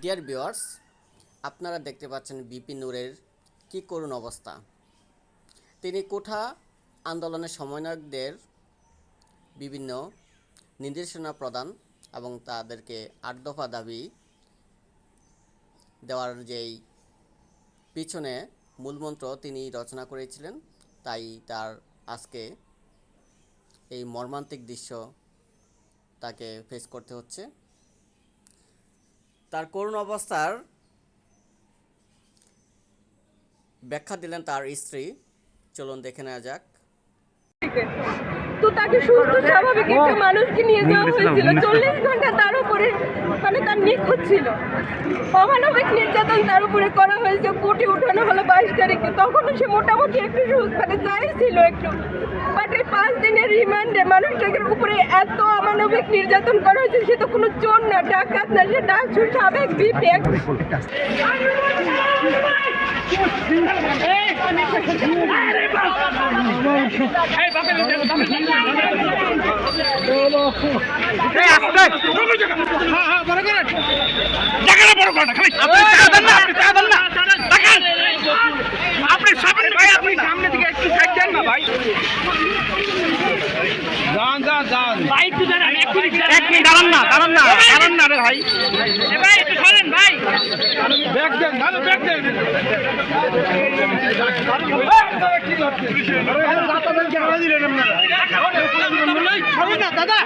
Dear viewers, আপনারা দেখতে পাচ্ছেন বিপি নূরের কী করুণ অবস্থা। তিনি কোঠা আন্দোলনের সমন্বয়কদের বিভিন্ন নির্দেশনা প্রদান এবং তাদেরকে ৮ দফা দাবি দেওয়ার যেই পিছনে মূলমন্ত্র তিনি রচনা করেছিলেন, তাই তার আজকে এই মর্মান্তিক দৃশ্য তাকে ফেস করতে হচ্ছে। তার করুণ অবস্থার ব্যাখ্যা দিলেন তার স্ত্রী। চলুন দেখে নেওয়া যাক। তো তাকে সুস্থ স্বাভাবিক একটা মানুষকে নিয়ে যাওয়া হয়েছিল, 40 ঘন্টা তার উপরে তার নিখোঁজ ছিল। অমানবিক নির্যাতন তার উপরে করা হয়েছে। কোর্টে উঠানো হলো 22 তারিখে। তখনও সে মোটামুটি একটু যাই ছিল একটু, বাট এই 5 দিনের রিমান্ডে মানুষটার উপরে এত অমানবিক নির্যাতন করা হয়েছে। সে তো কোনো চোর না, ডাকাত না, সে ডাকসু সাবেক বিপি। সামনে থেকে একটু সাইড দেন না ভাই। ভাই একটু দাঁড়ান, এক মিনিট দাঁড়ান না রে ভাই। ভাই একটু সরেন ভাই, ব্যাগ দেন, ভালো ব্যাগ দেন। দাদা